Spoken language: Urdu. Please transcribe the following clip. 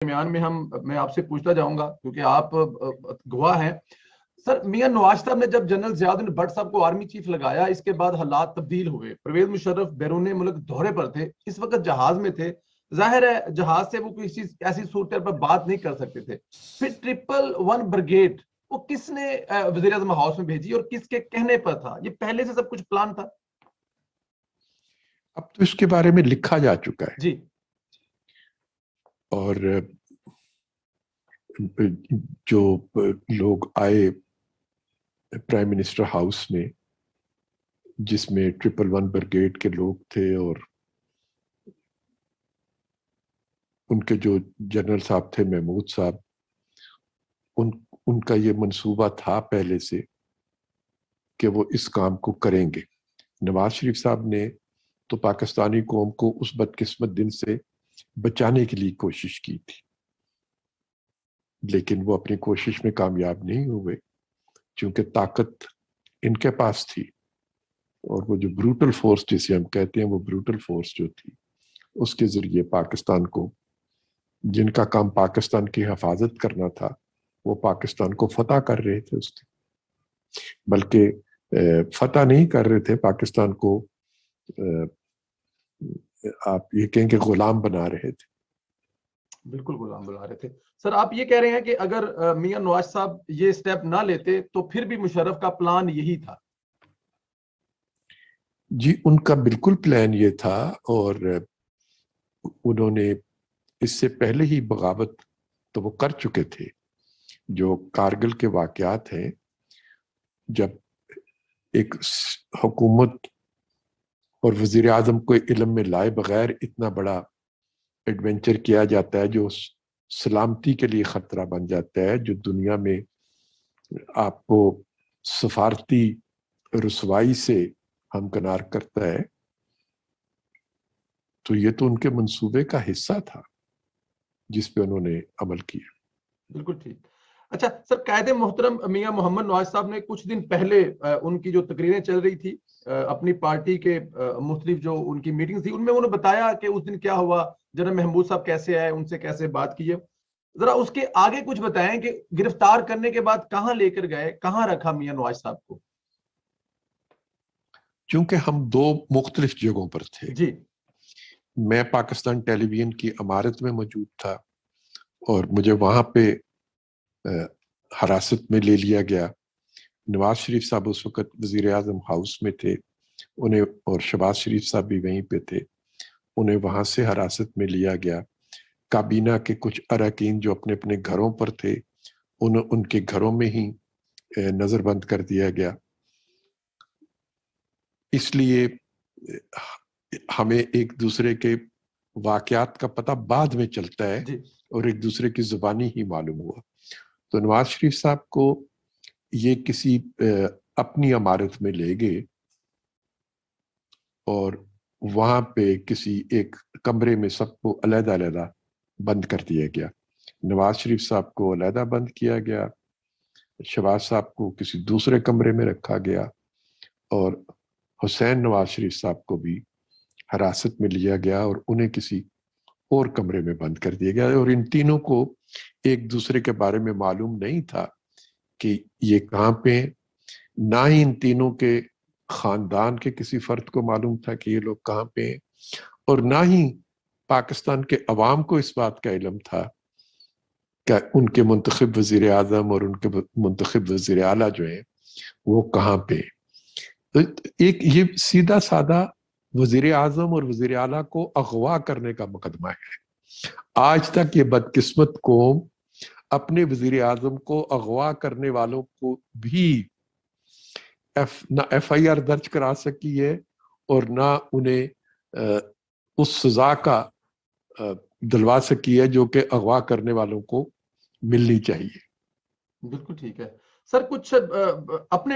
درمیان میں میں آپ سے پوچھتا جاؤں گا کیونکہ آپ گواہ ہیں سر. میاں نواز صاحب نے جب جنرل ضیاء الدین بٹ صاحب کو آرمی چیف لگایا، اس کے بعد حالات تبدیل ہوئے. پرویز مشرف بیرون ملک دورے پر تھے، اس وقت جہاز میں تھے. ظاہر ہے جہاز سے وہ کوئی چیز ایسی صورت پر بات نہیں کر سکتے تھے. پھر 111 بریگیڈ وہ کس نے وزیر اعظم ہاؤس میں بھیجی اور کس کے کہنے پر تھا؟ یہ پہلے سے سب کچھ پلان تھا؟ اب تو اس کے بارے میں لکھا جا چکا ہے جی. اور جو لوگ آئے پرائم منسٹر ہاؤس میں، جس میں 111 بریگیڈ کے لوگ تھے اور ان کے جو جنرل صاحب تھے محمود صاحب، ان کا یہ منصوبہ تھا پہلے سے کہ وہ اس کام کو کریں گے. نواز شریف صاحب نے تو پاکستانی قوم کو اس بدقسمت دن سے بچانے کے لیے کوشش کی تھی، لیکن وہ اپنی کوشش میں کامیاب نہیں ہوئے، چونکہ طاقت ان کے پاس تھی اور وہ جو بروٹل فورس جسے ہم کہتے ہیں، وہ بروٹل فورس جو تھی اس کے ذریعے پاکستان کو، جن کا کام پاکستان کی حفاظت کرنا تھا، وہ پاکستان کو فتح کر رہے تھے. اس کی بلکہ فتح نہیں کر رہے تھے، پاکستان کو آپ یہ کہیں کہ غلام بنا رہے تھے. بالکل غلام بنا رہے تھے. سر آپ یہ کہہ رہے ہیں کہ اگر میاں نواز صاحب یہ سٹیپ نہ لیتے تو پھر بھی مشرف کا پلان یہی تھا؟ جی، ان کا بالکل پلان یہ تھا، اور انہوں نے اس سے پہلے ہی بغاوت تو وہ کر چکے تھے. جو کارگل کے واقعات ہیں، جب ایک حکومت اور وزیر اعظم کو علم میں لائے بغیر اتنا بڑا ایڈونچر کیا جاتا ہے جو سلامتی کے لیے خطرہ بن جاتا ہے، جو دنیا میں آپ کو سفارتی رسوائی سے ہمکنار کرتا ہے، تو یہ تو ان کے منصوبے کا حصہ تھا جس پہ انہوں نے عمل کیا. بالکل ٹھیک. اچھا سر، قائد محترم میاں محمد نواز صاحب نے کچھ دن پہلے ان کی جو تقریریں چل رہی تھی اپنی پارٹی کے مختلف جو ان کی میٹنگ تھی، ان میں انہوں نے بتایا کہ اس دن کیا ہوا، جنرل محمود صاحب کیسے آئے، ان سے کیسے بات کی ہے. ذرا اس کے آگے کچھ بتائیں کہ گرفتار کرنے کے بعد کہاں لے کر گئے، کہاں رکھا میاں نواز صاحب کو؟ چونکہ ہم دو مختلف جگہوں پر تھے. جی. میں پاکستان ٹیلی ویژن کی عمارت میں موجود تھا اور مجھے وہاں پہ حراست میں لے لیا گیا. نواز شریف صاحب اس وقت وزیر اعظم ہاؤس میں تھے، انہیں، اور شہباز شریف صاحب بھی وہیں پہ تھے، انہیں وہاں سے حراست میں لیا گیا. کابینہ کے کچھ اراکین جو اپنے اپنے گھروں پر تھے، ان کے گھروں میں ہی نظر بند کر دیا گیا. اس لیے ہمیں ایک دوسرے کے واقعات کا پتہ بعد میں چلتا ہے جی. اور ایک دوسرے کی زبانی ہی معلوم ہوا. تو نواز شریف صاحب کو یہ کسی اپنی عمارت میں لے گئے اور وہاں پہ کسی ایک کمرے میں سب کو علیحدہ علیحدہ بند کر دیا گیا. نواز شریف صاحب کو علیحدہ بند کیا گیا، شہباز صاحب کو کسی دوسرے کمرے میں رکھا گیا، اور حسین نواز شریف صاحب کو بھی حراست میں لیا گیا اور انہیں کسی اور کمرے میں بند کر دیا گیا. اور ان تینوں کو ایک دوسرے کے بارے میں معلوم نہیں تھا کہ یہ کہاں پہ، نہ ہی ان تینوں کے خاندان کے کسی فرد کو معلوم تھا کہ یہ لوگ کہاں پہ ہیں، اور نہ ہی پاکستان کے عوام کو اس بات کا علم تھا کہ ان کے منتخب وزیر اعظم اور ان کے منتخب وزیر اعلیٰ جو ہیں وہ کہاں پہ. ایک یہ سیدھا سادہ وزیر اعظم اور وزیر اعلیٰ کو اغوا کرنے کا مقدمہ ہے. آج تک یہ بدقسمت قوم اپنے وزیر اعظم کو اغوا کرنے والوں کو بھی نہ ایف آئی آر درج کرا سکی ہے اور نہ انہیں اس سزا کا دلوا سکی ہے جو کہ اغوا کرنے والوں کو ملنی چاہیے. بالکل ٹھیک ہے سر. کچھ اپنے